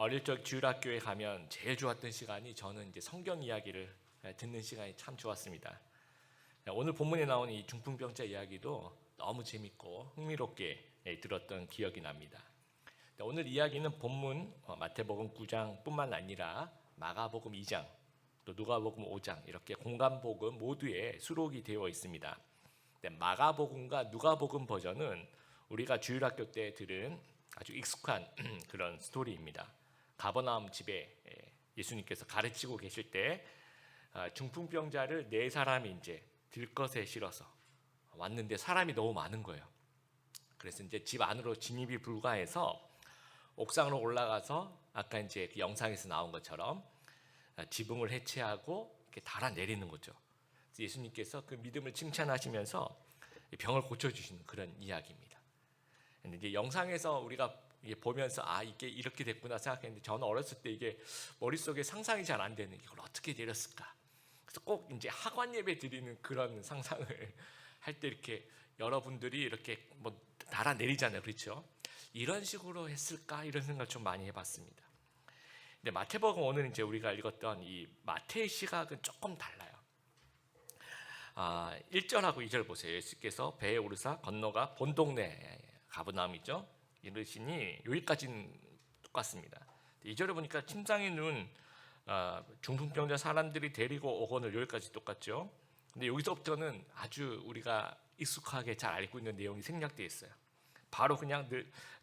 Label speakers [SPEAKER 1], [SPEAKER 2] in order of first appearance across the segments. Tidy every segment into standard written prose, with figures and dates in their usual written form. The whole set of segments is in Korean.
[SPEAKER 1] 어릴 적 주일학교에 가면 제일 좋았던 시간이 저는 이제 성경 이야기를 듣는 시간이 참 좋았습니다. 오늘 본문에 나오는 이 중풍병자 이야기도 너무 재밌고 흥미롭게 들었던 기억이 납니다. 오늘 이야기는 본문 마태복음 9장뿐만 아니라 마가복음 2장, 또 누가복음 5장 이렇게 공간복음 모두에 수록이 되어 있습니다. 마가복음과 누가복음 버전은 우리가 주일학교 때 들은 아주 익숙한 그런 스토리입니다. 가버나움 집에 예수님께서 가르치고 계실 때 중풍병자를 4사람이 이제 들것에 실어서 왔는데 사람이 너무 많은 거예요. 그래서 이제 집 안으로 진입이 불가해서 옥상으로 올라가서 아까 이제 그 영상에서 나온 것처럼 지붕을 해체하고 이렇게 달아내리는 거죠. 예수님께서 그 믿음을 칭찬하시면서 병을 고쳐주시는 그런 이야기입니다. 근데 이제 영상에서 우리가 보면서 이게 이렇게 됐구나 생각했는데 저는 어렸을 때 이게 머릿속에 상상이 잘 안 되는 이걸 어떻게 내렸을까. 그래서 꼭 이제 학원 예배 드리는 그런 상상을 할 때 이렇게 여러분들이 이렇게 뭐 달아내리잖아요, 그렇죠? 이런 식으로 했을까 이런 생각을 좀 많이 해봤습니다. 근데 마태복음 오늘 이제 우리가 읽었던 이 마태의 시각은 조금 달라요. 1절하고 2절 보세요. 예수께서 배에 오르사 건너가 본 동네 가버나움이죠. 이르시니 여기까지는 똑같습니다. 2절에 보니까 침상에 누운 중풍병자 사람들이 데리고 오거늘 여기까지 똑같죠. 근데 여기서부터는 아주 우리가 익숙하게 잘 알고 있는 내용이 생략되어 있어요. 바로 그냥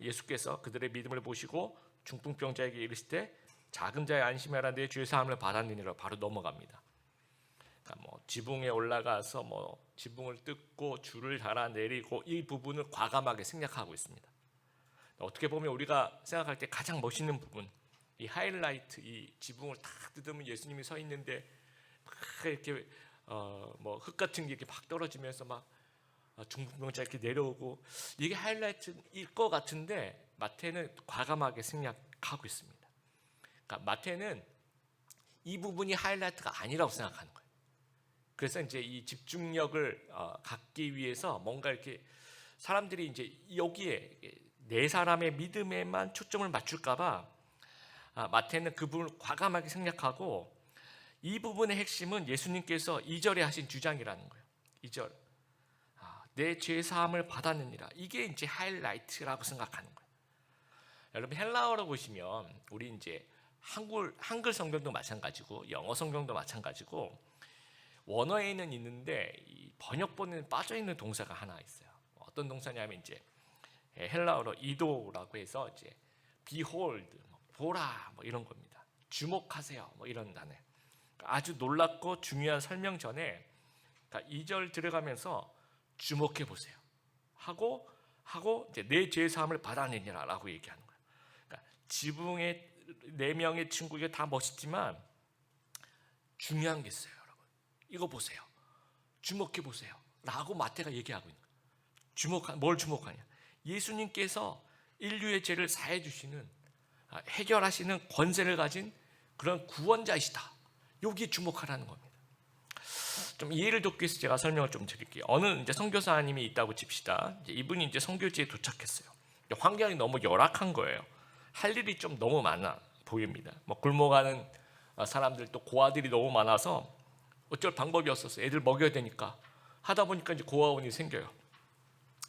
[SPEAKER 1] 예수께서 그들의 믿음을 보시고 중풍병자에게 이르실 때 작은 자의 안심하라 내 주의 사함을 받았느니라 바로 넘어갑니다. 그러니까 뭐 지붕에 올라가서 뭐 지붕을 뜯고 줄을 달아내리고 이 부분을 과감하게 생략하고 있습니다. 어떻게 보면 우리가 생각할 때 가장 멋있는 부분, 이 하이라이트, 이 지붕을 탁 뜯으면 예수님이 서 있는데 막 이렇게 뭐 흙 같은 게 이렇게 막 떨어지면서 막 중풍병자 이렇게 내려오고 이게 하이라이트일 것 같은데 마태는 과감하게 생략하고 있습니다. 그러니까 마태는 이 부분이 하이라이트가 아니라고 생각하는 거예요. 그래서 이제 이 집중력을 갖기 위해서 뭔가 이렇게 사람들이 이제 여기에 4사람의 믿음에만 초점을 맞출까봐 마태는 그 부분을 과감하게 생략하고 이 부분의 핵심은 예수님께서 2절에 하신 주장이라는 거예요. 2절 내 죄 사함을 받았느니라. 이게 이제 하이라이트라고 생각하는 거예요. 여러분 헬라어로 보시면 우리 이제 한글 성경도 마찬가지고 영어 성경도 마찬가지고 원어에는 있는데 이 번역본에는 빠져 있는 동사가 하나 있어요. 어떤 동사냐면 이제 헬라어로 이도라고 해서 이제 behold, 보라 뭐 이런 겁니다. 주목하세요 뭐 이런 단어. 아주 놀랍고 중요한 설명 전에 2절 들어가면서 주목해 보세요 하고 이제 내 죄 사함을 받아내니라라고 얘기하는 거예요. 그러니까 지붕에 4명의 친구가 다 멋있지만 중요한 게 있어요, 여러분. 이거 보세요. 주목해 보세요. 라고 마태가 얘기하고 있는 거예요. 뭘 주목하냐? 예수님께서 인류의 죄를 사해 주시는 해결하시는 권세를 가진 그런 구원자이시다. 여기에 주목하라는 겁니다. 좀 이해를 돕기 위해서 제가 설명을 좀 드릴게요. 어느 이제 선교사님이 있다고 칩시다. 이분이 이제 선교지에 도착했어요. 환경이 너무 열악한 거예요. 할 일이 좀 너무 많아 보입니다. 뭐 굶어가는 사람들 또 고아들이 너무 많아서 어쩔 방법이 없었어요. 애들 먹여야 되니까 하다 보니까 이제 고아원이 생겨요.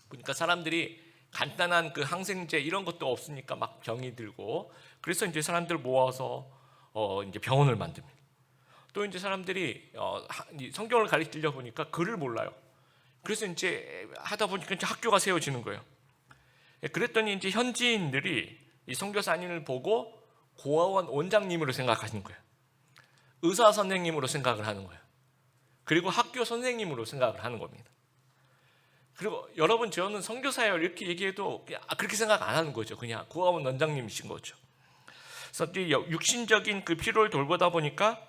[SPEAKER 1] 그러니까 사람들이 간단한 그 항생제 이런 것도 없으니까 막 병이 들고 그래서 이제 사람들 모아서 이제 병원을 만듭니다. 또 이제 사람들이 성경을 가르치려 보니까 글을 몰라요. 그래서 이제 하다 보니까 이제 학교가 세워지는 거예요. 그랬더니 이제 현지인들이 이 선교사님을 보고 고아원 원장님으로 생각하시는 거예요. 의사 선생님으로 생각을 하는 거예요. 그리고 학교 선생님으로 생각을 하는 겁니다. 그리고 여러분 저는 선교사예요 이렇게 얘기해도 그렇게 생각 안 하는 거죠. 그냥 고아원 원장님이신 거죠. 그래서 육신적인 그 필요를 돌보다 보니까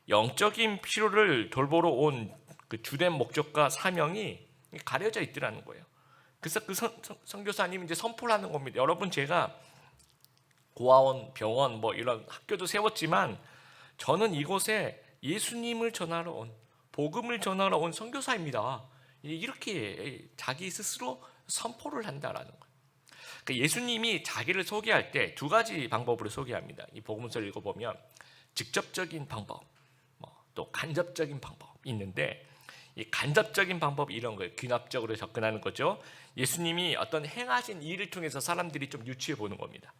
[SPEAKER 1] 영적인 필요를 돌보러 온 그 주된 목적과 사명이 가려져 있더라는 거예요. 그래서 그 선교사님이 이제 선포를 하는 겁니다. 여러분 제가 고아원, 병원 뭐 이런 학교도 세웠지만 저는 이곳에 예수님을 전하러 온 복음을 전하러 온 선교사입니다. 이렇게 자기 스스로 선포를 한다라는 거예요. 예수님이 자기를 소개할 때 두 가지 방법으로 소개합니다. 이 복음서를 읽어보면 직접적인 방법, 또 간접적인 방법이 있는데, 이 간접적인 방법 이런 거예요. 귀납적으로 접근하는 거죠. 예수님이 어떤 행하신 일을 통해서 사람들이 좀 유추해 보는 겁니다.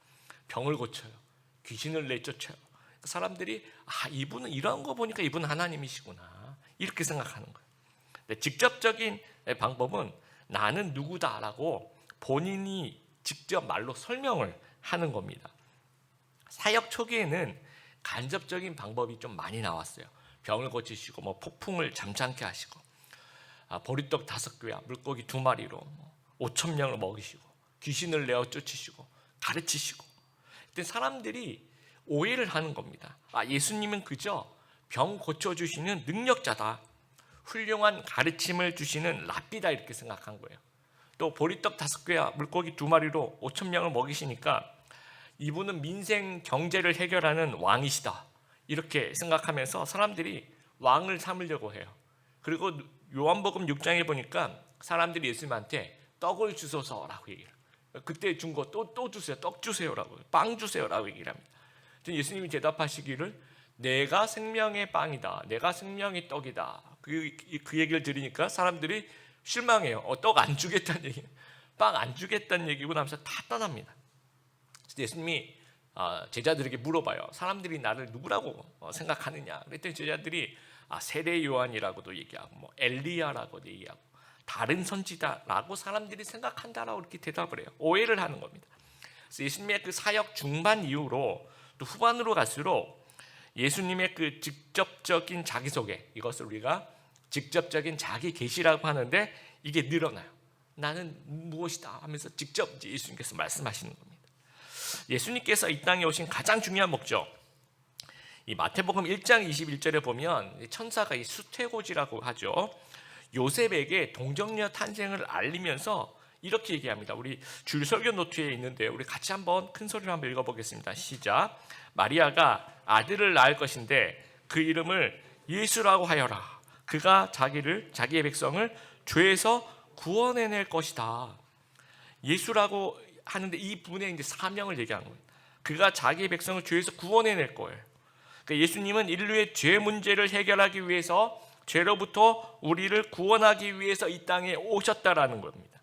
[SPEAKER 1] 병을 고쳐요. 귀신을 내쫓아요. 사람들이 이분은 이런 거 보니까 이분은 하나님이시구나 이렇게 생각하는 거예요. 근데 직접적인 방법은 나는 누구다라고 본인이 직접 말로 설명을 하는 겁니다. 사역 초기에는 간접적인 방법이 좀 많이 나왔어요. 병을 고치시고 폭풍을 잠잠케 하시고 보리떡 5개와 물고기 2마리로 5,000명을 먹이시고 귀신을 내어 쫓으시고 가르치시고. 그때 사람들이 오해를 하는 겁니다. 예수님은 그저 병 고쳐주시는 능력자다, 훌륭한 가르침을 주시는 랍비다 이렇게 생각한 거예요. 또 보리떡 5개와 물고기 2마리로 5,000명을 먹이시니까 이분은 민생 경제를 해결하는 왕이시다 이렇게 생각하면서 사람들이 왕을 삼으려고 해요. 그리고 요한복음 6장에 보니까 사람들이 예수님한테 떡을 주소서라고 얘기해요. 그때 준 거 또 주세요. 떡 주세요라고, 빵 주세요라고 얘기를 합니다. 예수님이 대답하시기를 내가 생명의 빵이다, 내가 생명의 떡이다. 그 얘기를 들으니까 사람들이 실망해요. 떡 안 주겠다는 얘기, 빵 안 주겠다는 얘기고 나면서 다 떠납니다. 예수님이 제자들에게 물어봐요. 사람들이 나를 누구라고 생각하느냐? 그랬더니 제자들이 세례 요한이라고도 얘기하고 엘리야라고도 얘기하고 다른 선지자라고 사람들이 생각한다라고 이렇게 대답을 해요. 오해를 하는 겁니다. 그래서 예수님의 그 사역 중반 이후로 또 후반으로 갈수록 예수님의 그 직접적인 자기소개, 이것을 우리가 직접적인 자기 계시라고 하는데 이게 늘어나요. 나는 무엇이다 하면서 직접 이제 예수님께서 말씀하시는 겁니다. 예수님께서 이 땅에 오신 가장 중요한 목적, 이 마태복음 1장 21절에 보면 천사가 이 수태고지라고 하죠. 요셉에게 동정녀 탄생을 알리면서 이렇게 얘기합니다. 우리 줄설교 노트에 있는데요. 우리 같이 한번 큰 소리로 한번 읽어보겠습니다. 시작. 마리아가 아들을 낳을 것인데 그 이름을 예수라고 하여라. 그가 자기의 백성을 죄에서 구원해낼 것이다. 예수라고 하는데 이 분의 이제 사명을 얘기하는 거예요. 그가 자기의 백성을 죄에서 구원해낼 거예요. 그러니까 예수님은 인류의 죄 문제를 해결하기 위해서, 죄로부터 우리를 구원하기 위해서 이 땅에 오셨다라는 겁니다.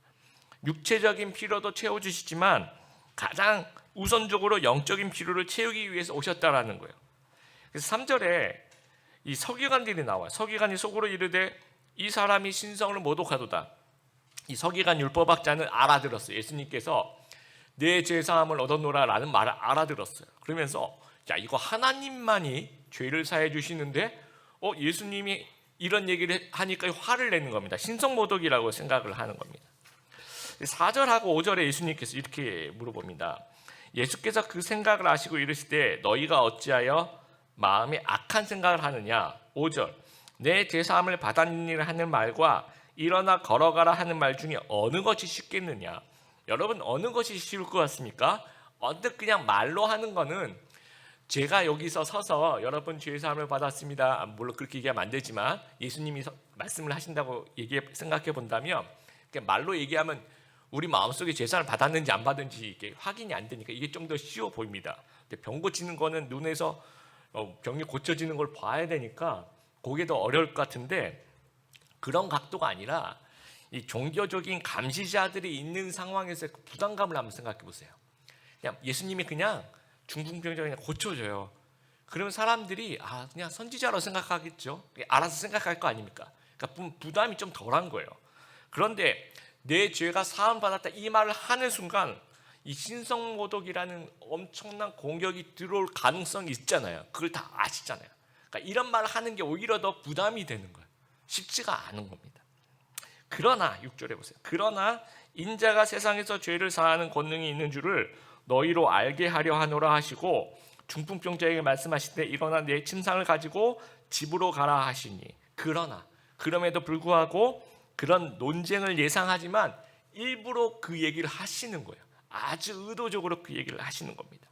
[SPEAKER 1] 육체적인 필요도 채워주시지만 가장 우선적으로 영적인 필요를 채우기 위해서 오셨다라는 거예요. 그래서 3절에 이 서기관들이 나와요. 서기관이 속으로 이르되 이 사람이 신성을 모독하도다. 이 서기관 율법학자는 알아들었어요. 예수님께서 내 죄사함을 얻었노라라는 말을 알아들었어요. 그러면서 이거 하나님만이 죄를 사해 주시는데 예수님이 이런 얘기를 하니까 화를 내는 겁니다. 신성모독이라고 생각을 하는 겁니다. 4절하고 5절에 예수님께서 이렇게 물어봅니다. 예수께서 그 생각을 아시고 이르시되 너희가 어찌하여 마음에 악한 생각을 하느냐. 5절 내 죄사함을 받았느니라 하는 말과 일어나 걸어가라 하는 말 중에 어느 것이 쉽겠느냐. 여러분, 어느 것이 쉬울 것 같습니까? 언뜻 그냥 말로 하는 거는, 제가 여기서 서서 여러분 죄사함을 받았습니다, 물론 그렇게 얘기하면 안 되지만 예수님이 말씀을 하신다고 생각해 본다면, 말로 얘기하면 우리 마음속에 죄사함을 받았는지 안 받았는지 이게 확인이 안 되니까 이게 좀 더 쉬워 보입니다. 근데 병 고치는 거는 눈에서 병이 고쳐지는 걸 봐야 되니까 그게 더 어려울 것 같은데, 그런 각도가 아니라 이 종교적인 감시자들이 있는 상황에서 그 부담감을 한번 생각해 보세요. 그냥 예수님이 그냥 중풍병자를 그냥 고쳐줘요. 그러면 사람들이 그냥 선지자로 생각하겠죠. 알아서 생각할 거 아닙니까? 그러니까 부담이 좀 덜한 거예요. 그런데 내 죄가 사함 받았다 이 말을 하는 순간 이 신성모독이라는 엄청난 공격이 들어올 가능성이 있잖아요. 그걸 다 아시잖아요. 그러니까 이런 말을 하는 게 오히려 더 부담이 되는 거예요. 쉽지가 않은 겁니다. 그러나 6절에 보세요. 그러나 인자가 세상에서 죄를 사하는 권능이 있는 줄을 너희로 알게 하려 하노라 하시고, 중풍병자에게 말씀하시되 일어나 내 침상을 가지고 집으로 가라 하시니. 그럼에도 불구하고 그런 논쟁을 예상하지만 일부러 그 얘기를 하시는 거예요. 아주 의도적으로 그 얘기를 하시는 겁니다.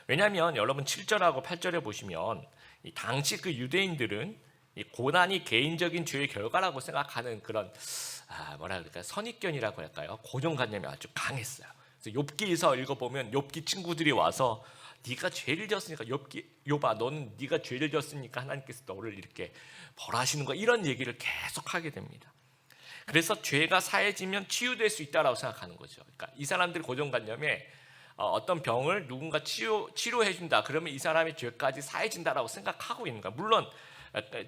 [SPEAKER 1] 왜냐하면 여러분 7절하고 8절에 보시면 당시 그 유대인들은 이 고난이 개인적인 죄의 결과라고 생각하는 그런 뭐라 그럴까요? 선입견이라고 할까요? 고정관념이 아주 강했어요. 그래서 욥기에서 읽어보면 욥기 친구들이 와서 네가 죄를 지었으니까 욥아 너는 네가 죄를 지었으니까 하나님께서 너를 이렇게 벌하시는 거야, 이런 얘기를 계속 하게 됩니다. 그래서 죄가 사해지면 치유될 수 있다라고 생각하는 거죠. 그러니까 이 사람들의 고정관념에 어떤 병을 누군가 치료해 준다 그러면 이 사람의 죄까지 사해진다라고 생각하고 있는 거야. 물론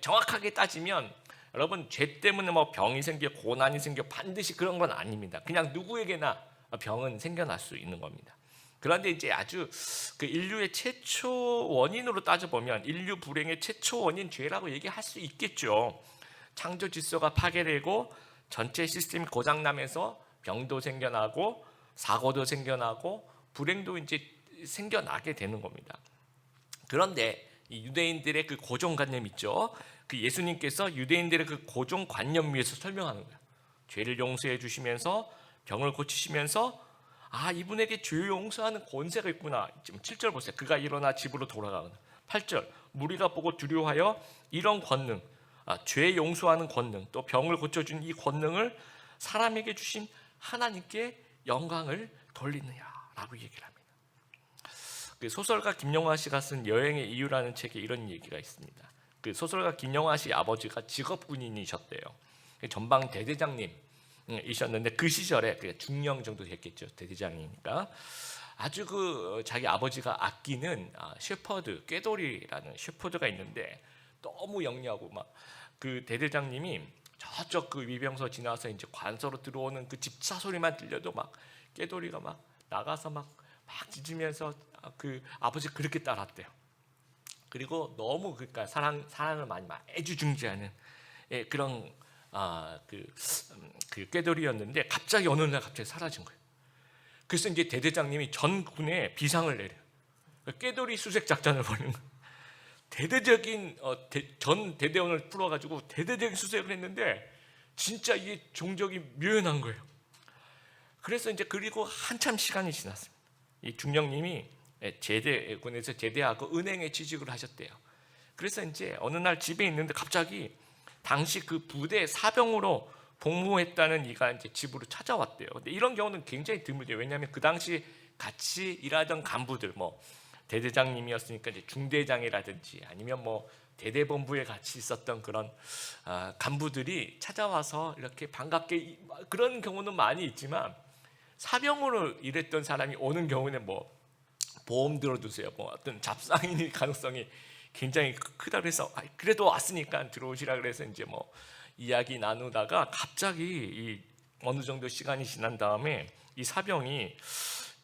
[SPEAKER 1] 정확하게 따지면 여러분, 죄 때문에 뭐 병이 생겨 고난이 생겨 반드시 그런 건 아닙니다. 그냥 누구에게나 병은 생겨날 수 있는 겁니다. 그런데 이제 아주 그 인류의 최초 원인으로 따져보면 인류 불행의 최초 원인 죄라고 얘기할 수 있겠죠. 창조 질서가 파괴되고 전체 시스템이 고장나면서 병도 생겨나고 사고도 생겨나고 불행도 이제 생겨나게 되는 겁니다. 그런데 이 유대인들의 그 고정관념 있죠. 그 예수님께서 유대인들의 그 고정관념 위에서 설명하는 거예요. 죄를 용서해 주시면서 병을 고치시면서 이분에게 죄 용서하는 권세가 있구나. 지금 7절 보세요. 그가 일어나 집으로 돌아가거나. 8절 무리가 보고 두려워하여 이런 권능, 죄 용서하는 권능, 또 병을 고쳐준 이 권능을 사람에게 주신 하나님께 영광을 돌리느냐라고 얘기를 합니다. 그 소설가 김영하 씨가 쓴 여행의 이유라는 책에 이런 얘기가 있습니다. 그 소설가 김영하 씨 아버지가 직업 군인이셨대요. 전방 대대장님이셨는데 그 시절에 중령 정도 됐겠죠. 대대장이니까 아주 그 자기 아버지가 아끼는 셰퍼드, 꾀돌이라는 셰퍼드가 있는데 너무 영리하고 막 그 대대장님이 저쪽 그 위병소 지나서 이제 관서로 들어오는 그 집차 소리만 들려도 막 꾀돌이가 막 나가서 막 짖으면서 그 아버지 그렇게 따랐대요. 그리고 너무 그러니까 사랑을 많이 애주중지하는 그런 그 꾀돌이였는데 갑자기 어느 날 갑자기 사라진 거예요. 그래서 이제 대대장님이 전군에 비상을 내려요. 꾀돌이 수색 작전을 벌이는 거예요. 대대적인 전 대대원을 풀어가지고 대대적인 수색을 했는데 진짜 이게 종족이 묘연한 거예요. 그래서 이제 그리고 한참 시간이 지났습니다. 이 중령님이 제대군에서 제대하고 은행에 취직을 하셨대요. 그래서 이제 어느 날 집에 있는데 갑자기 당시 그 부대 사병으로 복무했다는 이가 이제 집으로 찾아왔대요. 근데 이런 경우는 굉장히 드물죠. 왜냐하면 그 당시 같이 일하던 간부들, 뭐 대대장님이었으니까 이제 중대장이라든지 아니면 뭐 대대본부에 같이 있었던 그런 간부들이 찾아와서 이렇게 반갑게, 그런 경우는 많이 있지만 사병으로 일했던 사람이 오는 경우는 뭐 보험 들어두세요, 뭐 어떤 잡상인일 가능성이 굉장히 크다. 그래서 그래도 왔으니까 들어오시라 그래서 이제 뭐 이야기 나누다가 갑자기 이 어느 정도 시간이 지난 다음에 이 사병이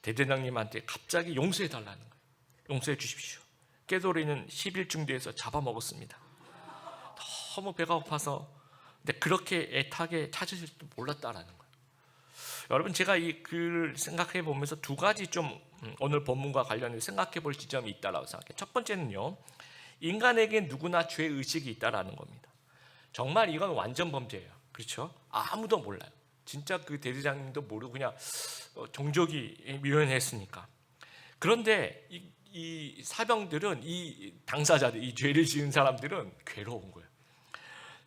[SPEAKER 1] 대대장님한테 갑자기 용서해 달라는 거예요. 용서해 주십시오. 꾀돌이는 10일 뒤에서 잡아먹었습니다. 너무 배가 고파서. 근데 그렇게 애타게 찾으실 줄 몰랐다라는 거예요. 여러분, 제가 이 글을 생각해 보면서 두 가지 좀 오늘 본문과 관련해서 생각해 볼 지점이 있다라고 생각해요. 첫 번째는요, 인간에게 누구나 죄 의식이 있다라는 겁니다. 정말 이건 완전 범죄예요. 그렇죠? 아무도 몰라요. 진짜 그 대대장님도 모르고 그냥 종족이 묘연했으니까. 그런데 이 사병들은, 이 당사자들, 이 죄를 지은 사람들은 괴로운 거예요.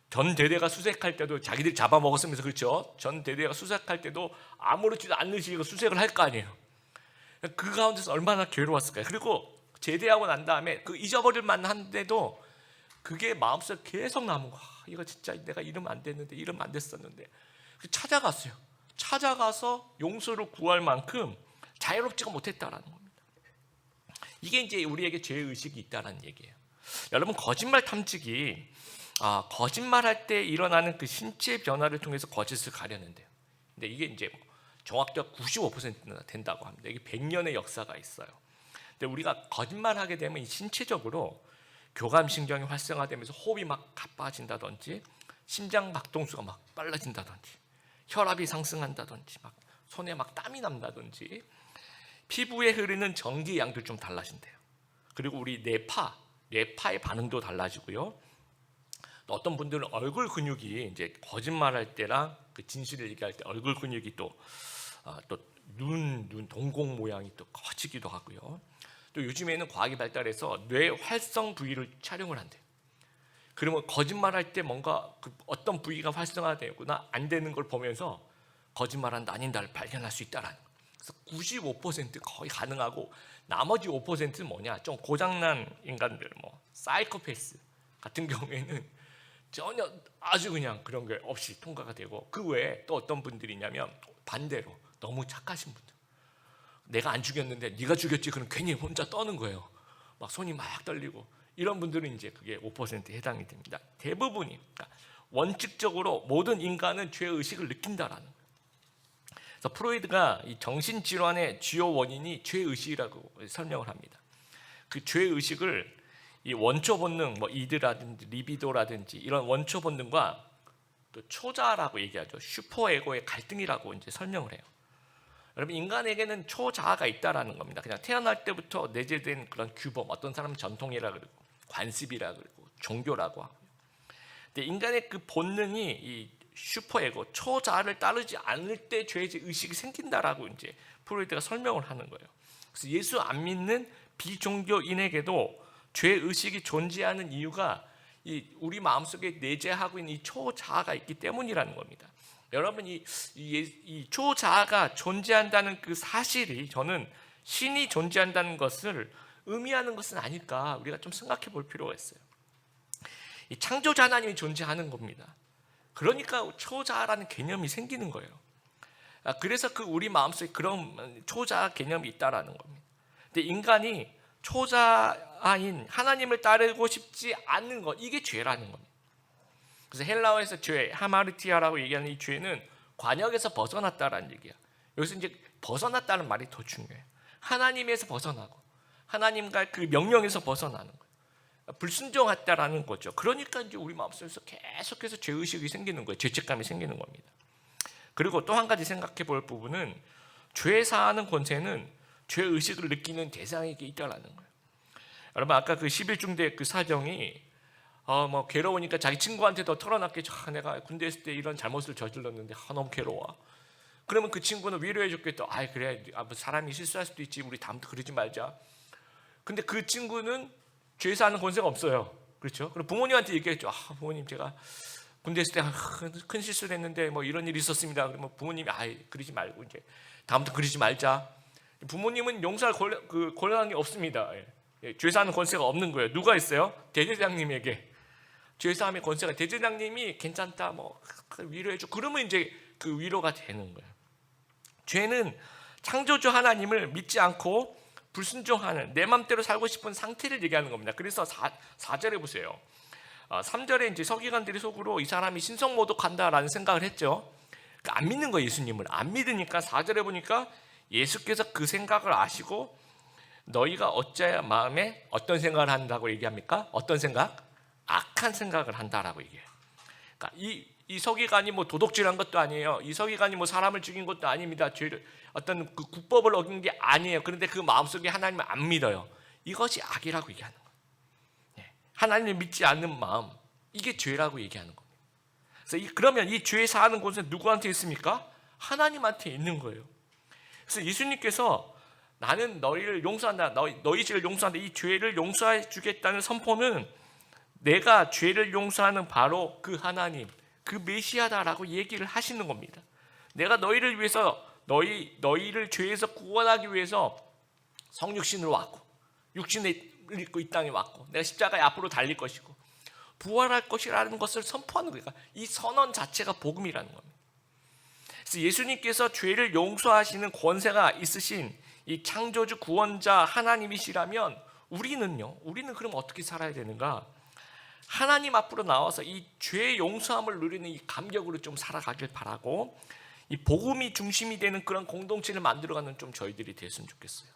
[SPEAKER 1] 전 대대가 수색할 때도 자기들 잡아먹었으면서, 그렇죠? 전 대대가 수색할 때도 아무렇지도 않는 식으로 수색을 할 거 아니에요. 그 가운데서 얼마나 괴로웠을까요? 그리고 제대하고 난 다음에 그 잊어버릴 만한데도 그게 마음속에 계속 남은 거야. 이거 진짜 내가 이러면 안 됐는데, 이러면 안 됐었는데. 찾아갔어요. 찾아가서 용서를 구할 만큼 자유롭지가 못했다라는 겁니다. 이게 이제 우리에게 죄의식이 있다는 얘기예요. 여러분, 거짓말 탐지기, 거짓말할 때 일어나는 그 신체 변화를 통해서 거짓을 가려는데요. 근데 이게 이제 정확도가 95%나 된다고 합니다. 이게 100년의 역사가 있어요. 근데 우리가 거짓말하게 되면 이 신체적으로 교감신경이 활성화되면서 호흡이 막 가빠진다든지, 심장 박동수가 막 빨라진다든지, 혈압이 상승한다든지, 막 손에 막 땀이 난다든지, 피부에 흐르는 전기 양도 좀 달라진대요. 그리고 우리 뇌파의 반응도 달라지고요. 또 어떤 분들은 얼굴 근육이 이제 거짓말할 때랑 그 진실을 얘기할 때 얼굴 근육이 또 눈 동공 모양이 또 커지기도 하고요. 또 요즘에는 과학이 발달해서 뇌 활성 부위를 촬영을 한대요. 그러면 거짓말할 때 뭔가 어떤 부위가 활성화되거나 안 되는 걸 보면서 거짓말한다 아닌다를 발견할 수 있다라는 거예요. 그래서 95% 거의 가능하고 나머지 5%는 뭐냐? 좀 고장난 인간들, 뭐 사이코패스 같은 경우에는 전혀 아주 그냥 그런 게 없이 통과가 되고, 그 외에 또 어떤 분들이냐면 반대로 너무 착하신 분들, 내가 안 죽였는데 네가 죽였지, 그럼 괜히 혼자 떠는 거예요. 막 손이 막 떨리고, 이런 분들은 이제 그게 5%에 해당이 됩니다. 대부분이, 그러니까 원칙적으로 모든 인간은 죄 의식을 느낀다라는 거예요. 그래서 프로이드가 이 정신질환의 주요 원인이 죄 의식이라고 설명을 합니다. 그 죄 의식을 이 원초 본능, 뭐 이드라든지 리비도라든지 이런 원초 본능과 또 초자아라고 얘기하죠. 슈퍼에고의 갈등이라고 이제 설명을 해요. 여러분, 인간에게는 초자아가 있다라는 겁니다. 그냥 태어날 때부터 내재된 그런 규범, 어떤 사람은 전통이라 그러고 관습이라 그러고 종교라고 하고요. 근데 인간의 그 본능이 이 슈퍼에고 초자아를 따르지 않을 때 죄 의식이 생긴다라고 이제 프로이드가 설명을 하는 거예요. 그래서 예수 안 믿는 비종교인에게도 죄 의식이 존재하는 이유가 이 우리 마음속에 내재하고 있는 이 초자아가 있기 때문이라는 겁니다. 여러분, 이 초자아가 존재한다는 그 사실이 저는 신이 존재한다는 것을 의미하는 것은 아닐까, 우리가 좀 생각해 볼 필요가 있어요. 이 창조자 하나님이 존재하는 겁니다. 그러니까 초자아라는 개념이 생기는 거예요. 그래서 그 우리 마음속에 그런 초자아 개념이 있다라는 겁니다. 근데 인간이 초자아인 하나님을 따르고 싶지 않는 것, 이게 죄라는 겁니다. 그래서 헬라어에서 죄, 하마르티아라고 얘기하는 이 죄는 관역에서 벗어났다라는 얘기야. 여기서 이제 벗어났다는 말이 더 중요해요. 하나님에서 벗어나고 하나님과 그 명령에서 벗어나는 거예요. 불순종했다라는 거죠. 그러니까 이제 우리 마음속에서 계속해서 죄의식이 생기는 거예요. 죄책감이 생기는 겁니다. 그리고 또 한 가지 생각해 볼 부분은, 죄 사하는 권세는 죄의식을 느끼는 대상에게 있다라는 거예요. 여러분, 아까 그 11중대 그 사정이 뭐 괴로우니까 자기 친구한테도 털어놨겠죠. 내가 군대 있을 때 이런 잘못을 저질렀는데 너무 괴로워. 그러면 그 친구는 위로해 줬겠죠. 그래, 사람이 실수할 수도 있지, 우리 다음부터 그러지 말자. 근데 그 친구는 죄 사하는 권세가 없어요. 그렇죠? 그럼 부모님한테 얘기했죠. 부모님, 제가 군대 있을 때 큰 실수를 했는데 뭐 이런 일이 있었습니다. 그러면 부모님이 그러지 말고 이제 다음부터 그러지 말자. 부모님은 용서할 권한이 없습니다. 죄 사하는 권세가 없는 거예요. 누가 있어요? 대제장님에게 죄 사함의 권세가, 대제장님이 괜찮다, 뭐 위로해줘. 그러면 이제 그 위로가 되는 거예요. 죄는 창조주 하나님을 믿지 않고 불순종하는, 내 맘대로 살고 싶은 상태를 얘기하는 겁니다. 그래서 4절에 보세요. 3절에 이제 서기관들이 속으로 이 사람이 신성모독한다라는 생각을 했죠. 그러니까 안 믿는 거예요. 예수님을 안 믿으니까 4절에 보니까 예수께서 그 생각을 아시고 너희가 어찌하여 마음에 어떤 생각을 한다고 얘기합니까? 어떤 생각? 악한 생각을 한다라고 얘기해요. 그러니까 이 서기관이 뭐 도둑질한 것도 아니에요. 이 서기관이 뭐 사람을 죽인 것도 아닙니다. 죄를, 어떤 그 국법을 어긴 게 아니에요. 그런데 그 마음속에 하나님을 안 믿어요. 이것이 악이라고 얘기하는 거예요. 하나님을 믿지 않는 마음, 이게 죄라고 얘기하는 겁니다. 그래서 그러면 이 죄 사하는 곳은 누구한테 있습니까? 하나님한테 있는 거예요. 그래서 예수님께서 나는 너희를 용서한다, 너희 죄를 용서한다, 이 죄를 용서해 주겠다는 선포는 내가 죄를 용서하는 바로 그 하나님, 그 메시아다라고 얘기를 하시는 겁니다. 내가 너희를 위해서, 너희를 죄에서 구원하기 위해서 성육신으로 왔고, 육신을 입고 이 땅에 왔고, 내가 십자가에 앞으로 달릴 것이고 부활할 것이라는 것을 선포하는 거예요. 이 선언 자체가 복음이라는 겁니다. 그래서 예수님께서 죄를 용서하시는 권세가 있으신 이 창조주 구원자 하나님이시라면 우리는 그럼 어떻게 살아야 되는가? 하나님 앞으로 나와서 이 죄 용서함을 누리는 이 감격으로 좀 살아가길 바라고, 이 복음이 중심이 되는 그런 공동체를 만들어가는 좀 저희들이 됐으면 좋겠어요.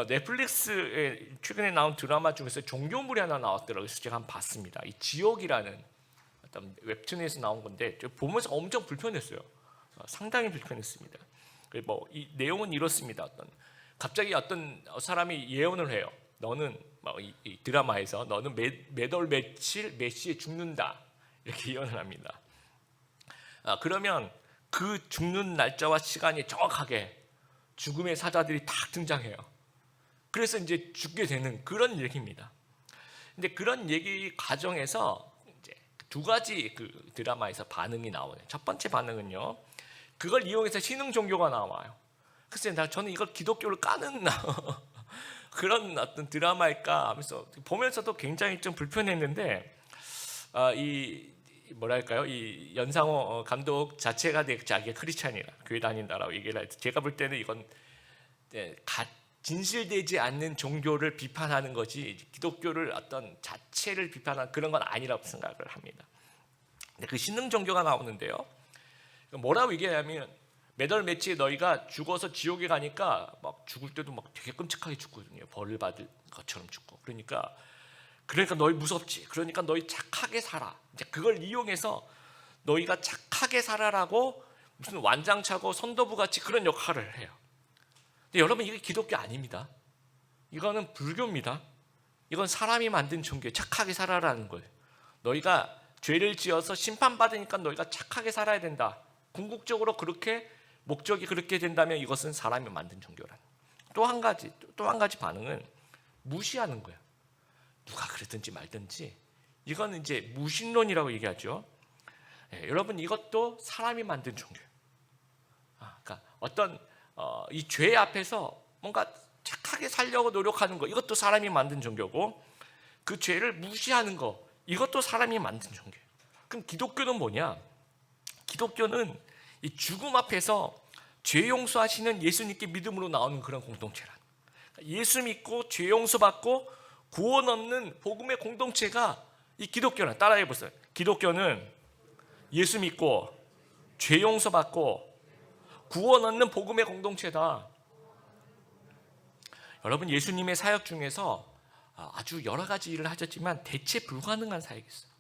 [SPEAKER 1] 넷플릭스에 최근에 나온 드라마 중에서 종교물이 하나 나왔더라고요. 그래서 제가 한번 봤습니다. 이 지옥이라는 어떤 웹툰에서 나온 건데 보면서 엄청 불편했어요. 상당히 불편했습니다. 뭐 이 내용은 이렇습니다. 갑자기 어떤 사람이 예언을 해요. 너는 이 드라마에서 너는 몇 월 며칠 몇 시에 죽는다, 이렇게 예언을 합니다. 그러면 그 죽는 날짜와 시간이 정확하게 죽음의 사자들이 딱 등장해요. 그래서 이제 죽게 되는 그런 얘기입니다. 근데 그런 얘기 과정에서 이제 두 가지 그 드라마에서 반응이 나오네요. 첫 번째 반응은요, 그걸 이용해서 신흥 종교가 나와요. 글쎄, 저는 이걸 기독교를 까는 그런 어떤 드라마일까 하면서 보면서도 굉장히 좀 불편했는데, 이 뭐랄까요, 이 연상호 감독 자체가 자기가 크리스찬이라 교회 다닌다라고 얘기를 해서 제가 볼 때는 이건 진실되지 않는 종교를 비판하는 것이 기독교를 어떤 자체를 비판하는 그런 건 아니라고 생각을 합니다. 근데 그 신흥 종교가 나오는데요, 뭐라고 얘기하냐면 매달 며칠 너희가 죽어서 지옥에 가니까 막 죽을 때도 막 되게 끔찍하게 죽거든요. 벌을 받을 것처럼 죽고. 그러니까 너희 무섭지. 그러니까 너희 착하게 살아. 이제 그걸 이용해서 너희가 착하게 살아라고 무슨 완장차고 선도부 같이 그런 역할을 해요. 근데 여러분, 이게 기독교 아닙니다. 이거는 불교입니다. 이건 사람이 만든 종교예요. 착하게 살아라는 거예요. 너희가 죄를 지어서 심판받으니까 너희가 착하게 살아야 된다. 궁극적으로 그렇게 목적이 그렇게 된다면 이것은 사람이 만든 종교라는. 또 한 가지 반응은 무시하는 거예요. 누가 그러든지 말든지 이건 이제 무신론이라고 얘기하죠. 여러분, 이것도 사람이 만든 종교예요. 그러니까 어떤 이 죄 앞에서 뭔가 착하게 살려고 노력하는 거, 이것도 사람이 만든 종교고, 그 죄를 무시하는 거, 이것도 사람이 만든 종교예요. 그럼 기독교는 뭐냐? 기독교는 이 죽음 앞에서 죄 용서하시는 예수님께 믿음으로 나오는 그런 공동체란. 예수 믿고 죄 용서받고 구원 얻는 복음의 공동체가 이 기독교란. 따라해 보세요. 기독교는 예수 믿고 죄 용서받고 구원 얻는 복음의 공동체다. 여러분, 예수님의 사역 중에서 아주 여러 가지 일을 하셨지만 대체 불가능한 사역이 있어요.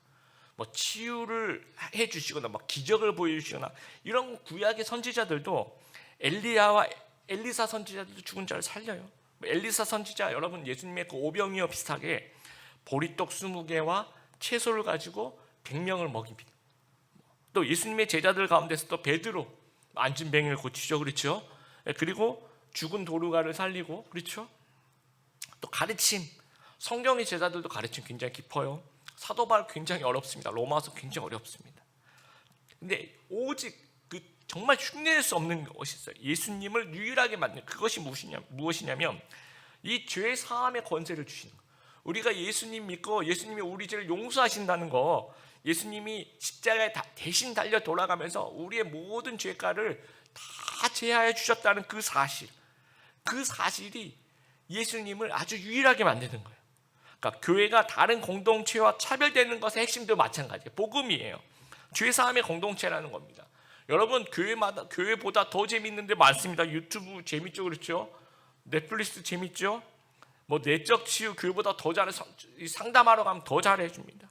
[SPEAKER 1] 뭐 치유를 해주시거나 막 기적을 보여주시거나, 이런 구약의 선지자들도 엘리야와 엘리사 선지자들도 죽은 자를 살려요. 엘리사 선지자, 여러분, 예수님의 그 오병이어 비슷하게 보리떡 20개와 채소를 가지고 100명을 먹입니다. 또 예수님의 제자들 가운데서 또 베드로 안진뱅이를 고치죠, 그렇죠? 그리고 죽은 도르가를 살리고, 그렇죠? 또 가르침, 성경의 제자들도 가르침 굉장히 깊어요. 사도 바울 굉장히 어렵습니다. 로마서 굉장히 어렵습니다. 근데 오직 그 정말 흉내낼 수 없는 것이 있어요. 예수님을 유일하게 만든 그것이 무엇이냐면 이 죄 사함의 권세를 주시는 거. 우리가 예수님 믿고 예수님이 우리 죄를 용서하신다는 거, 예수님이 십자가에 대신 달려 돌아가면서 우리의 모든 죄가를 다 제하해 주셨다는 그 사실이 예수님을 아주 유일하게 만드는 거예요. 그러니까 교회가 다른 공동체와 차별되는 것의 핵심도 마찬가지예요. 복음이에요. 죄사함의 공동체라는 겁니다. 여러분, 교회보다 더 재밌는 데 많습니다. 유튜브 재밌죠, 그렇죠? 넷플릭스 재밌죠? 뭐 내적 치유 교회보다 더 잘해. 상담하러 가면 더 잘해줍니다.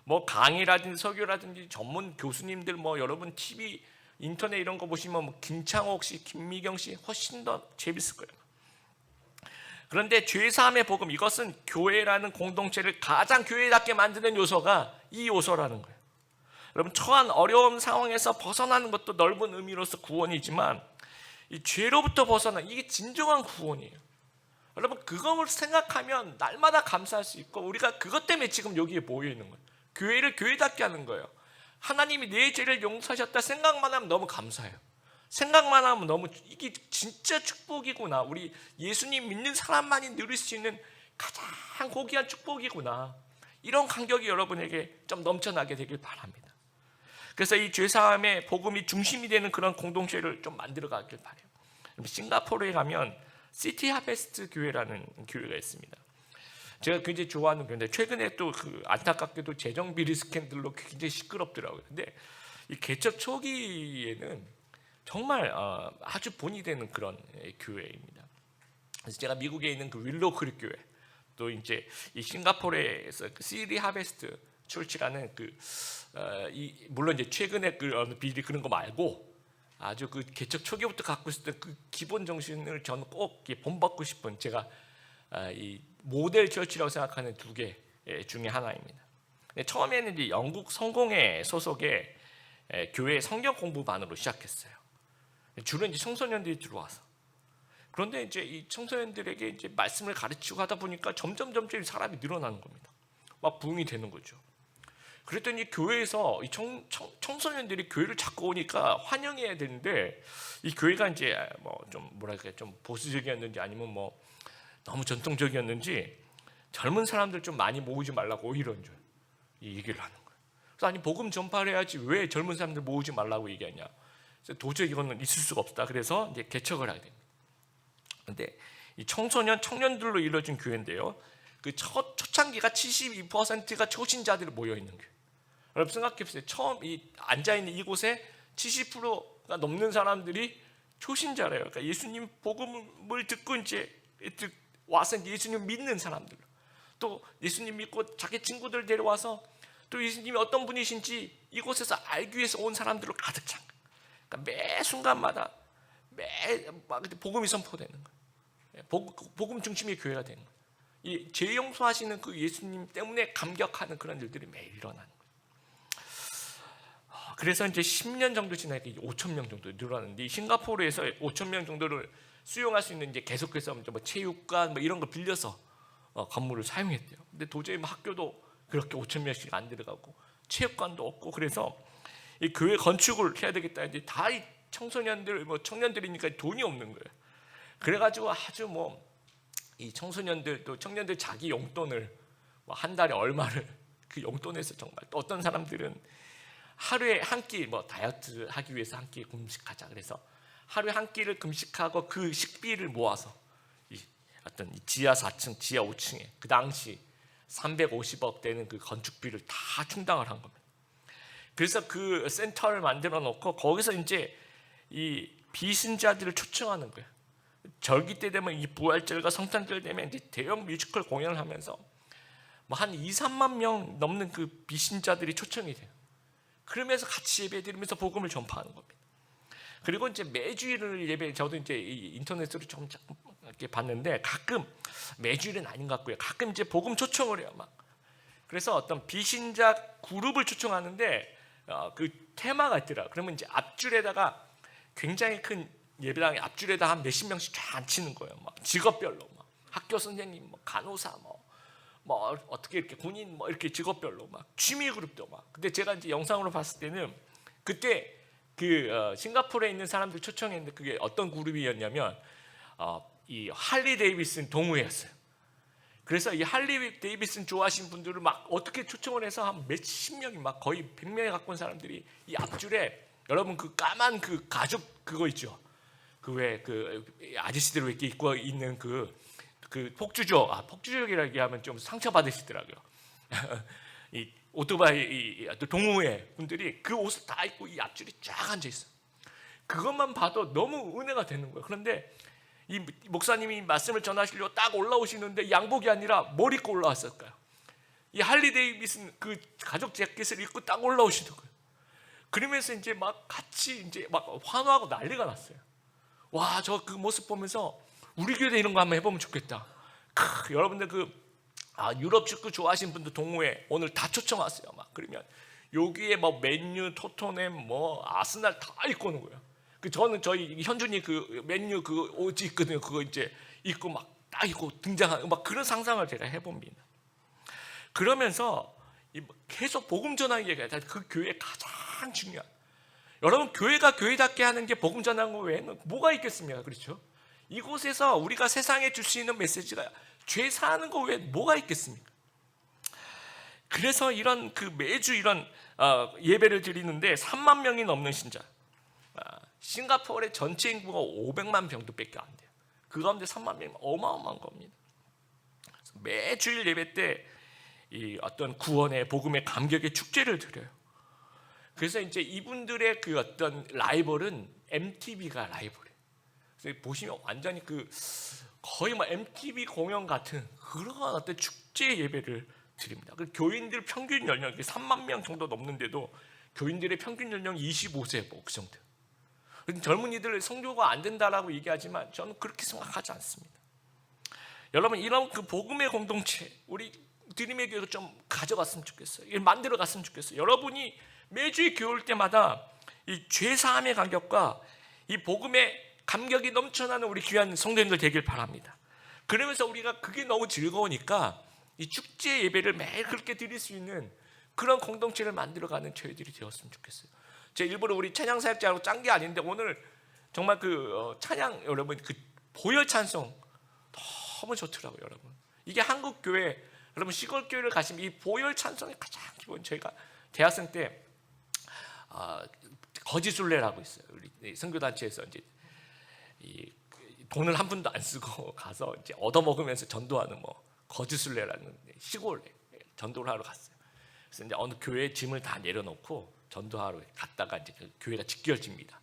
[SPEAKER 1] 뭐 강의라든지 설교라든지 전문 교수님들, 뭐 여러분 TV, 인터넷 이런 거 보시면 뭐 김창옥 씨, 김미경 씨 훨씬 더 재밌을 거예요. 그런데 죄사함의 복음, 이것은 교회라는 공동체를 가장 교회답게 만드는 요소가 이 요소라는 거예요. 여러분, 처한 어려운 상황에서 벗어나는 것도 넓은 의미로서 구원이지만 이 죄로부터 이게 진정한 구원이에요. 여러분, 그걸 생각하면 날마다 감사할 수 있고, 우리가 그것 때문에 지금 여기에 모여 있는 거예요. 교회를 교회답게 하는 거예요. 하나님이 내 죄를 용서하셨다 생각만 하면 너무 감사해요. 생각만 하면 너무 이게 진짜 축복이구나. 우리 예수님 믿는 사람만이 누릴 수 있는 가장 고귀한 축복이구나. 이런 감격이 여러분에게 좀 넘쳐나게 되길 바랍니다. 그래서 이 죄사함의 복음이 중심이 되는 그런 공동체를 좀 만들어 가길 바라요. 싱가포르에 가면 시티 하베스트 교회라는 교회가 있습니다. 제가 굉장히 좋아하는 교회인데 최근에 또 그 안타깝게도 재정 비리 스캔들로 굉장히 시끄럽더라고요. 근데 이 개척 초기에는 정말 아주 본이 되는 그런 교회입니다. 그래서 제가 미국에 있는 그 윌로우 크릭 교회, 또 이제 이 싱가포르에서 그 시티 하베스트 철치라는 물론 이제 최근에 그 비리 그런 거 말고 아주 그 개척 초기부터 갖고 있었던 그 기본 정신을 저는 꼭 본받고 싶은, 제가 이 모델 철치라고 생각하는 두 개 중에 하나입니다. 처음에는 이제 영국 성공회 소속의 교회 성경 공부반으로 시작했어요. 주로 이제 청소년들이 들어와서, 그런데 이제 이 청소년들에게 이제 말씀을 가르치고 하다 보니까 점점 사람이 늘어나는 겁니다. 막 부흥이 되는 거죠. 그랬더니 교회에서 이 청소년들이 교회를 자꾸 오니까 환영해야 되는데 이 교회가 이제 뭐 좀 뭐랄까 좀 보수적이었는지 아니면 뭐 너무 전통적이었는지 젊은 사람들 좀 많이 모으지 말라고 오히려 이제 이 얘기를 하는 거예요. 그래서 아니 복음 전파를 해야지 왜 젊은 사람들 모으지 말라고 얘기하냐. 그래서 도저히 이거는 있을 수가 없다. 그래서 이제 개척을 하게 됩니다. 그런데 이 청년들로 이루어진 교회인데요. 그 초창기가 72%가 초신자들이 모여 있는 교회. 여러분 생각해보세요. 처음 이 앉아 있는 이곳에 70%가 넘는 사람들이 초신자래요. 그러니까 예수님 복음을 듣고 이제 와서 예수님 믿는 사람들, 또 예수님 믿고 자기 친구들 데려와서 또 예수님이 어떤 분이신지 이곳에서 알기 위해서 온 사람들로 가득 찬 거예요. 그러니까 매 순간마다 막 복음이 선포되는 거예요. 복음 중심의 교회가 되는 거예요. 이 죄 용서하시는 그 예수님 때문에 감격하는 그런 일들이 매일 일어나는 거예요. 그래서 이제 10년 정도 지나니까 5천 명 정도 늘어났는데 싱가포르에서 5천 명 정도를 수용할 수 있는 이제 계속해서 뭐 체육관 뭐 이런 거 빌려서 건물을 사용했대요. 근데 도저히 뭐 학교도 그렇게 5천 명씩 안 들어가고 체육관도 없고 그래서 이 교회 건축을 해야 되겠다. 이제 다 이 청소년들 뭐 청년들이니까 돈이 없는 거예요. 그래가지고 아주 뭐 이 청소년들 또 청년들 자기 용돈을 뭐 한 달에 얼마를 그 용돈에서 정말 또 어떤 사람들은 하루에 한 끼 뭐 다이어트 하기 위해서 한 끼 금식하자. 그래서 하루에 한 끼를 금식하고 그 식비를 모아서 이 어떤 지하 4층, 지하 5층에 그 당시 350억 되는 그 건축비를 다 충당을 한 겁니다. 그래서 그 센터를 만들어 놓고 거기서 이제 이 비신자들을 초청하는 거예요. 절기 때 되면 이 부활절과 성탄절 되면 이제 대형 뮤지컬 공연을 하면서 뭐 한 2, 3만 명 넘는 그 비신자들이 초청이 돼요. 그러면서 같이 예배드리면서 복음을 전파하는 겁니다. 그리고 이제 매주일 예배, 저도 이제 인터넷으로 좀 이렇게 봤는데 가끔 매주일은 아닌 것 같고요. 가끔 이제 복음 초청을 해요, 막. 그래서 어떤 비신자 그룹을 초청하는데 그 테마가 있더라. 그러면 이제 앞줄에다가 굉장히 큰 예배당의 앞줄에다 한 몇십 명씩 쫙 앉히는 거예요. 막 직업별로, 막 학교 선생님, 뭐 간호사, 뭐 어떻게 이렇게 군인, 뭐 이렇게 직업별로 막 취미 그룹도 막. 근데 제가 이제 영상으로 봤을 때는 그때 그 싱가포르에 있는 사람들 초청했는데 그게 어떤 그룹이었냐면 이 할리 데이비슨 동호회였어요. 그래서 이 할리 데이비슨 좋아하시는 분들을 막 어떻게 초청을 해서 한 몇십 명이 막 거의 100명에 가까운 사람들이 이 앞줄에 여러분 그 까만 그 가죽 그거 있죠. 그 왜 그 아저씨들 왜 이렇게 입고 있는 그 폭주족, 폭주족이라고 얘기하면 좀 상처 받으시더라고요. 이 오토바이 동호회 분들이 그 옷을 다 입고 이 앞줄이 쫙 앉아 있어. 그것만 봐도 너무 은혜가 되는 거예요. 그런데 이 목사님이 말씀을 전하시려고 딱 올라오시는데 양복이 아니라 뭘 입고 올라왔을까요? 이 할리 데이비슨 그 가죽 재킷을 입고 딱 올라오시는 거예요. 그러면서 이제 막 같이 이제 막 환호하고 난리가 났어요. 와, 저 그 모습 보면서 우리 교회 이런 거 한번 해보면 좋겠다. 여러분들 유럽 축구 좋아하시는 분들 동호회 오늘 다 초청하세요. 막 그러면 여기에 뭐 맨유, 토트넘, 뭐 아스날 다 입고 오는 거예요. 저는 저희 현준이 그 맨유 그 옷 있거든요. 그거 이제 입고 막 딱 입고 등장하는 막 그런 상상을 제가 해봅니다. 그러면서 계속 복음 전하는 게 그 교회의 가장 중요한. 여러분 교회가 교회답게 하는 게 복음 전하는 거 외에는 뭐가 있겠습니까? 그렇죠? 이곳에서 우리가 세상에 줄 수 있는 메시지가 죄 사는 거 외에 뭐가 있겠습니까? 그래서 이런 그 매주 이런 예배를 드리는데 3만 명이 넘는 신자. 싱가포르의 전체 인구가 500만 정도밖에 안 돼요. 그 가운데 3만 명이면 어마어마한 겁니다. 매주일 예배 때 이 어떤 구원의 복음의 감격의 축제를 드려요. 그래서 이제 이분들의 그 어떤 라이벌은 MTV가 라이벌이에요. 그래서 보시면 완전히 그 거의 뭐 MTV 공연 같은 그런 어떤 축제 예배를 드립니다. 그 교인들 평균 연령이 3만 명 정도 넘는데도 교인들의 평균 연령 25세 뭐 그 정도. 젊은이들 성교가 안 된다라고 얘기하지만 저는 그렇게 생각하지 않습니다. 여러분 이런 그 복음의 공동체 우리 드림의 교회가 좀 가져갔으면 좋겠어요. 이걸 만들어 갔으면 좋겠어요. 여러분이 매주에 교회 올 때마다 이 죄 사함의 감격과 이 복음의 감격이 넘쳐나는 우리 귀한 성도님들 되길 바랍니다. 그러면서 우리가 그게 너무 즐거우니까 이 축제 예배를 매일 그렇게 드릴 수 있는 그런 공동체를 만들어가는 저희들이 되었으면 좋겠어요. 제가 일부러 우리 찬양 사역자하고 짠 게 아닌데 오늘 정말 찬양 여러분 보혈 찬송 너무 좋더라고요. 여러분 이게 한국 교회 여러분 시골 교회를 가시면 이 보혈 찬송이 가장 기본. 저희가 대학생 때 거지순례라고 있어요. 우리 선교단체에서 이제 이 돈을 한 푼도 안 쓰고 가서 이제 얻어 먹으면서 전도하는 거지순례라는 시골에 전도를 하러 갔어요. 그래서 이제 어느 교회 짐을 다 내려놓고 전도하러 갔다가 이제 그 교회가 직결집니다.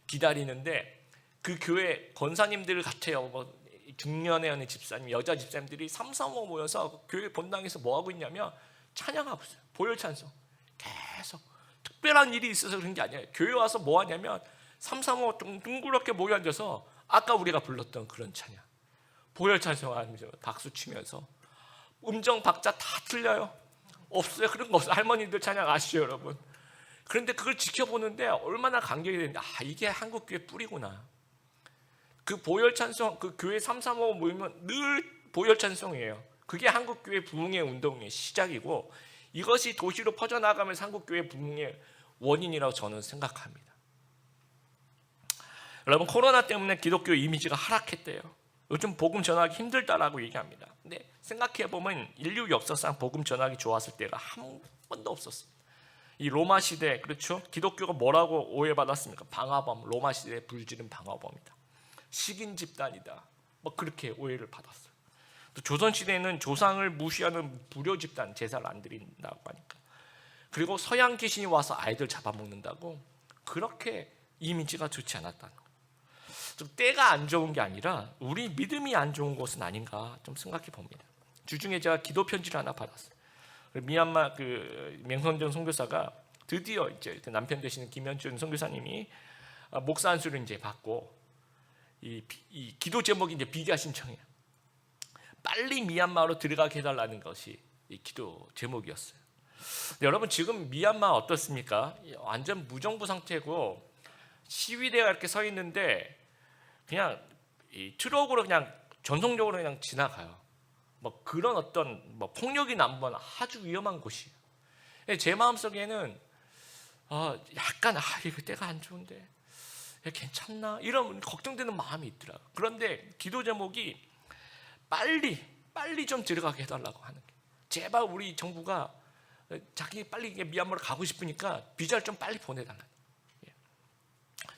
[SPEAKER 1] 기다리는데 그 교회 권사님들 같아요. 중년의 어느 집사님, 여자 집사님들이 3, 4모 모여서 교회 본당에서 뭐 하고 있냐면 찬양하고 있어요. 보혈 찬송 계속. 특별한 일이 있어서 그런 게 아니에요. 교회 와서 뭐 하냐면 3, 4모 둥그렇게 모여 앉아서 아까 우리가 불렀던 그런 찬양 보혈 찬송하면서 박수 치면서 음정 박자 다 틀려요. 없어요. 그런 거 없어요. 할머니들 찬양 아시죠 여러분? 그런데 그걸 지켜보는데 얼마나 감격이 되는데 이게 한국 교회 뿌리구나. 그 보혈 찬송 그 교회 3, 4모 모이면 늘 보혈 찬송이에요. 그게 한국 교회 부흥의 운동의 시작이고 이것이 도시로 퍼져나가면서 한국 교회 부흥의 원인이라고 저는 생각합니다. 여러분 코로나 때문에 기독교 이미지가 하락했대요. 요즘 복음 전하기 힘들다라고 얘기합니다. 근데 생각해보면 인류 역사상 복음 전하기 좋았을 때가 한 번도 없었어요. 이 로마 시대 그렇죠? 기독교가 뭐라고 오해받았습니까? 방화범, 로마 시대에 불지른 방화범이다. 식인 집단이다. 그렇게 오해를 받았어요. 또 조선 시대에는 조상을 무시하는 불효 집단, 제사를 안 드린다고 하니까. 그리고 서양 귀신이 와서 아이들 잡아먹는다고 그렇게 이미지가 좋지 않았다는 거예요. 좀 때가 안 좋은 게 아니라 우리 믿음이 안 좋은 것은 아닌가 좀 생각해 봅니다. 주중에 제가 기도 편지를 하나 받았어요. 미얀마 맹선정 선교사가 드디어 이제 남편 되시는 김현준 선교사님이 목사 안수를 이제 받고 이 기도 제목이 이제 비자 신청이에요. 빨리 미얀마로 들어가게 해달라는 것이 이 기도 제목이었어요. 여러분 지금 미얀마 어떻습니까? 완전 무정부 상태고 시위대가 이렇게 서 있는데 그냥 이 트럭으로 그냥 전속력으로 그냥 지나가요. 그런 어떤 폭력이 난무하는 아주 위험한 곳이에요. 제 마음속에는 약간 이거 때가 안 좋은데 괜찮나 이런 걱정되는 마음이 있더라고요. 그런데 기도 제목이 빨리 좀 들어가게 해달라고 하는 게 제발 우리 정부가 자기 빨리 미얀마로 가고 싶으니까 비자를 좀 빨리 보내달라.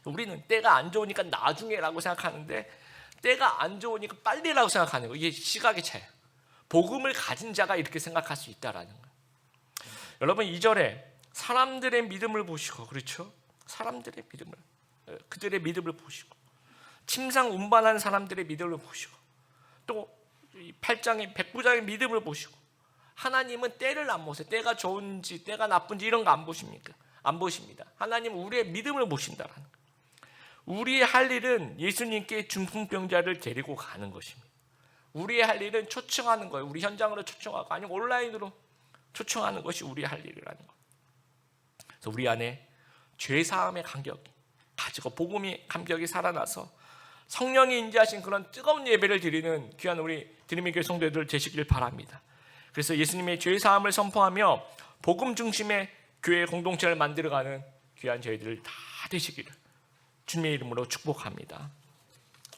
[SPEAKER 1] 우리는 때가 안 좋으니까 나중에라고 생각하는데 때가 안 좋으니까 빨리라고 생각하는 거 이게 시각의 차이예요. 복음을 가진 자가 이렇게 생각할 수 있다라는 거예요. 여러분 2절에 사람들의 믿음을 보시고 그렇죠? 사람들의 믿음을 그들의 믿음을 보시고 침상 운반하는 사람들의 믿음을 보시고 또 8장의 백부장의 믿음을 보시고 하나님은 때를 안 보세요. 때가 좋은지 때가 나쁜지 이런 거 안 보십니까? 안 보십니다. 하나님은 우리의 믿음을 보신다라는 거예요. 우리의 할 일은 예수님께 중풍병자를 데리고 가는 것입니다. 우리의 할 일은 초청하는 거예요. 우리 현장으로 초청하고 아니면 온라인으로 초청하는 것이 우리의 할 일이라는 거예요. 그래서 우리 안에 죄사함의 감격이 가지고 복음의 감격이 살아나서 성령이 인자하신 그런 뜨거운 예배를 드리는 귀한 우리 드림의 교회 성도들 되시길 바랍니다. 그래서 예수님의 죄사함을 선포하며 복음 중심의 교회 공동체를 만들어가는 귀한 저희들 다 되시기를 주님의 이름으로 축복합니다.